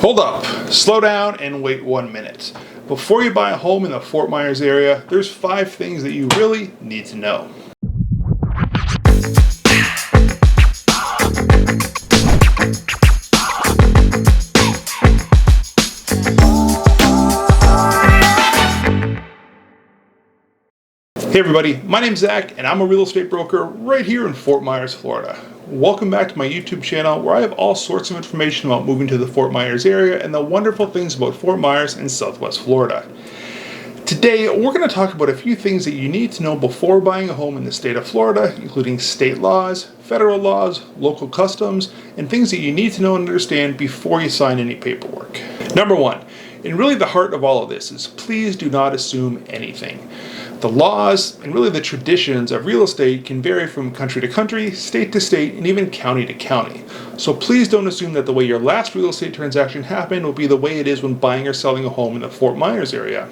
Hold up, slow down and wait 1 minute. Before you buy a home in the Fort Myers area, there's 5 things that you really need to know. Hey everybody, my name's Zach and I'm a real estate broker right here in Fort Myers, Florida. Welcome back to my YouTube channel where I have all sorts of information about moving to the Fort Myers area and the wonderful things about Fort Myers and Southwest Florida. Today, we're going to talk about a few things that you need to know before buying a home in the state of Florida, including state laws, federal laws, local customs, and things that you need to know and understand before you sign any paperwork. Number 1, and really the heart of all of this is please do not assume anything. The laws and really the traditions of real estate can vary from country to country, state to state, and even county to county. So please don't assume that the way your last real estate transaction happened will be the way it is when buying or selling a home in the Fort Myers area.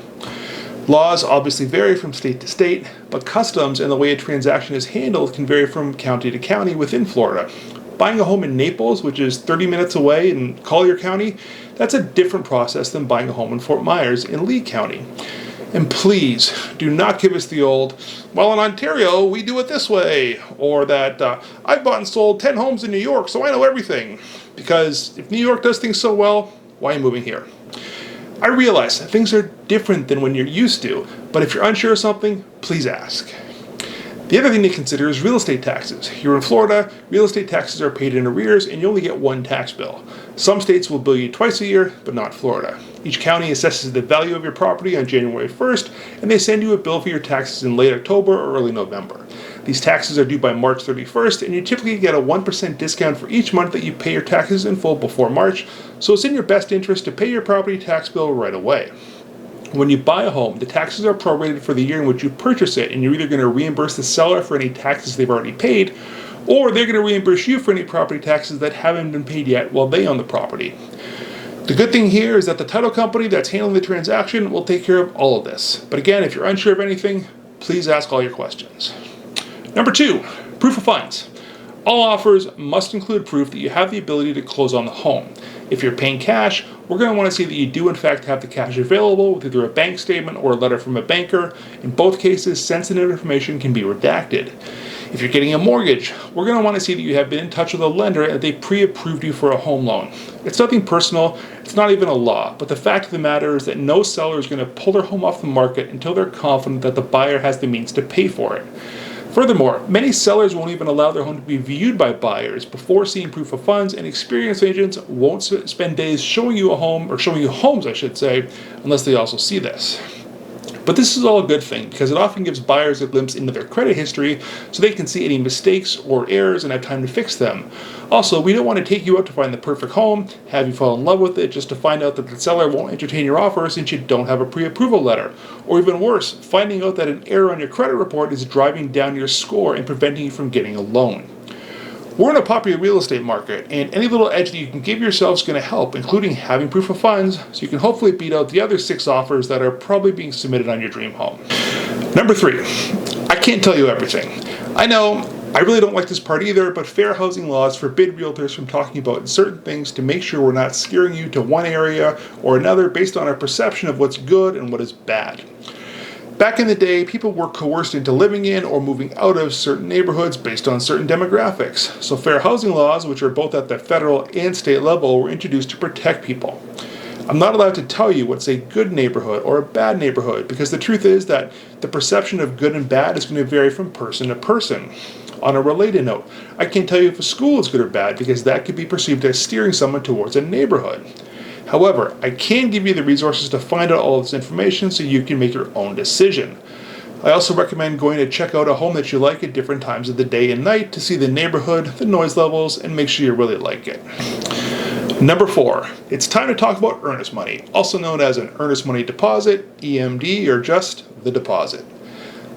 Laws obviously vary from state to state, but customs and the way a transaction is handled can vary from county to county within Florida. Buying a home in Naples, which is 30 minutes away in Collier County, that's a different process than buying a home in Fort Myers in Lee County. And please do not give us the old, well, in Ontario, we do it this way, or that I've bought and sold 10 homes in New York, so I know everything. Because if New York does things so well, why are you moving here? I realize that things are different than when you're used to, but if you're unsure of something, please ask. The other thing to consider is real estate taxes. Here in Florida, real estate taxes are paid in arrears and you only get one tax bill. Some states will bill you twice a year, but not Florida. Each county assesses the value of your property on January 1st, and they send you a bill for your taxes in late October or early November. These taxes are due by March 31st, and you typically get a 1% discount for each month that you pay your taxes in full before March, so it's in your best interest to pay your property tax bill right away. When you buy a home, the taxes are prorated for the year in which you purchase it, and you're either going to reimburse the seller for any taxes they've already paid, or they're going to reimburse you for any property taxes that haven't been paid yet while they own the property. The good thing here is that the title company that's handling the transaction will take care of all of this. But again, if you're unsure of anything, please ask all your questions. Number 2, proof of funds. All offers must include proof that you have the ability to close on the home. If you're paying cash, we're going to want to see that you do in fact have the cash available with either a bank statement or a letter from a banker. In both cases, sensitive information can be redacted. If you're getting a mortgage, we're going to want to see that you have been in touch with a lender and they pre-approved you for a home loan. It's nothing personal, it's not even a law, but the fact of the matter is that no seller is going to pull their home off the market until they're confident that the buyer has the means to pay for it. Furthermore, many sellers won't even allow their home to be viewed by buyers before seeing proof of funds, and experienced agents won't spend days showing you a home, or showing you homes, I should say, unless they also see this. But this is all a good thing because it often gives buyers a glimpse into their credit history so they can see any mistakes or errors and have time to fix them. Also, we don't want to take you out to find the perfect home, have you fall in love with it just to find out that the seller won't entertain your offer since you don't have a pre-approval letter. Or even worse, finding out that an error on your credit report is driving down your score and preventing you from getting a loan. We're in a popular real estate market, and any little edge that you can give yourself is going to help, including having proof of funds, so you can hopefully beat out the other 6 offers that are probably being submitted on your dream home. Number 3, I can't tell you everything. I know, I really don't like this part either, but fair housing laws forbid realtors from talking about certain things to make sure we're not steering you to one area or another based on our perception of what's good and what is bad. Back in the day, people were coerced into living in or moving out of certain neighborhoods based on certain demographics. So fair housing laws, which are both at the federal and state level, were introduced to protect people. I'm not allowed to tell you what's a good neighborhood or a bad neighborhood because the truth is that the perception of good and bad is going to vary from person to person. On a related note, I can't tell you if a school is good or bad because that could be perceived as steering someone towards a neighborhood. However, I can give you the resources to find out all this information so you can make your own decision. I also recommend going to check out a home that you like at different times of the day and night to see the neighborhood, the noise levels, and make sure you really like it. Number 4, it's time to talk about earnest money, also known as an earnest money deposit, EMD, or just the deposit.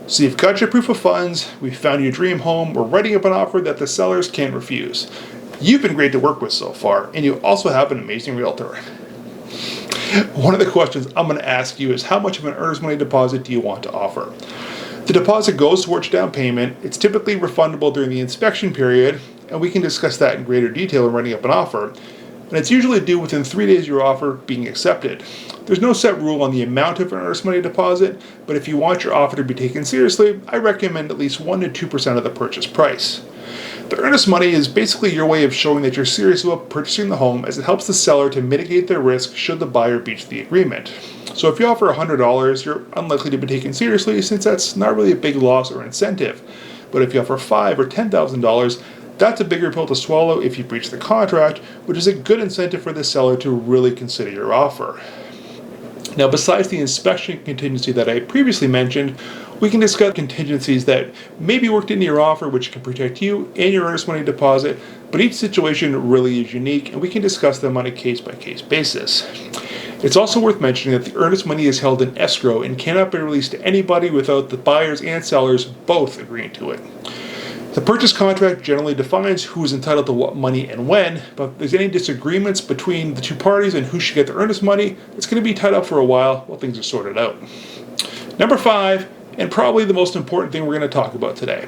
So you've got your proof of funds, we've found your dream home, we're writing up an offer that the sellers can't refuse. You've been great to work with so far, and you also have an amazing realtor. One of the questions I'm going to ask you is how much of an earnest money deposit do you want to offer? The deposit goes towards down payment. It's typically refundable during the inspection period, and we can discuss that in greater detail in writing up an offer. and it's usually due within 3 days of your offer being accepted. There's no set rule on the amount of an earnest money deposit, but if you want your offer to be taken seriously, I recommend at least 1 to 2% of the purchase price. The earnest money is basically your way of showing that you're serious about purchasing the home, as it helps the seller to mitigate their risk should the buyer breach the agreement. So if you offer $100, you're unlikely to be taken seriously, since that's not really a big loss or incentive. But if you offer $5,000 or $10,000, that's a bigger pill to swallow if you breach the contract, which is a good incentive for the seller to really consider your offer. Now, besides the inspection contingency that I previously mentioned, we can discuss contingencies that may be worked into your offer, which can protect you and your earnest money deposit, but each situation really is unique, and we can discuss them on a case-by-case basis. It's also worth mentioning that the earnest money is held in escrow and cannot be released to anybody without the buyers and sellers both agreeing to it. The purchase contract generally defines who is entitled to what money and when, but if there's any disagreements between the two parties and who should get the earnest money, it's going to be tied up for a while things are sorted out. Number 5, and probably the most important thing we're going to talk about today.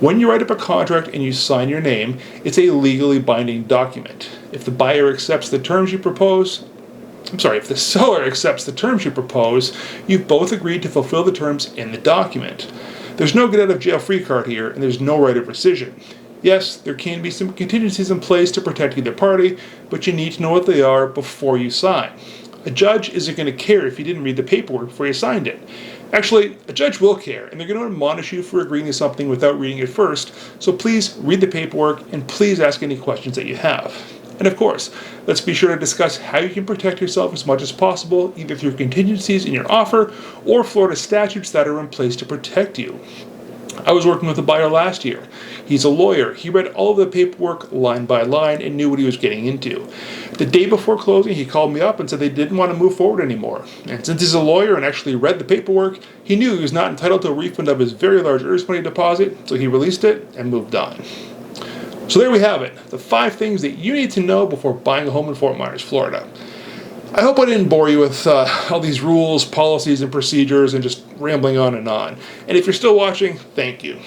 When you write up a contract and you sign your name, it's a legally binding document. If the buyer accepts the terms you propose, if the seller accepts the terms you propose, you've both agreed to fulfill the terms in the document. There's no get out of jail free card here, and there's no right of rescission. Yes, there can be some contingencies in place to protect either party, but you need to know what they are before you sign. A judge isn't going to care if you didn't read the paperwork before you signed it. Actually, a judge will care, and they're going to admonish you for agreeing to something without reading it first, so please read the paperwork and please ask any questions that you have. And of course, let's be sure to discuss how you can protect yourself as much as possible, either through contingencies in your offer or Florida statutes that are in place to protect you. I was working with a buyer last year. He's a lawyer. He read all of the paperwork line by line and knew what he was getting into. The day before closing, he called me up and said they didn't want to move forward anymore. And since he's a lawyer and actually read the paperwork, he knew he was not entitled to a refund of his very large earnest money deposit, so he released it and moved on. So there we have it, the 5 things that you need to know before buying a home in Fort Myers, Florida. I hope I didn't bore you with all these rules, policies, and procedures and just rambling on and on. And if you're still watching, thank you.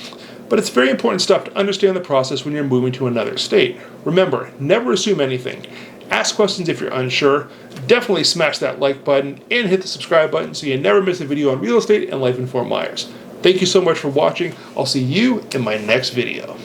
But it's very important stuff to understand the process when you're moving to another state. Remember, never assume anything. Ask questions if you're unsure. Definitely smash that like button and hit the subscribe button so you never miss a video on real estate and life in Fort Myers. Thank you so much for watching. I'll see you in my next video.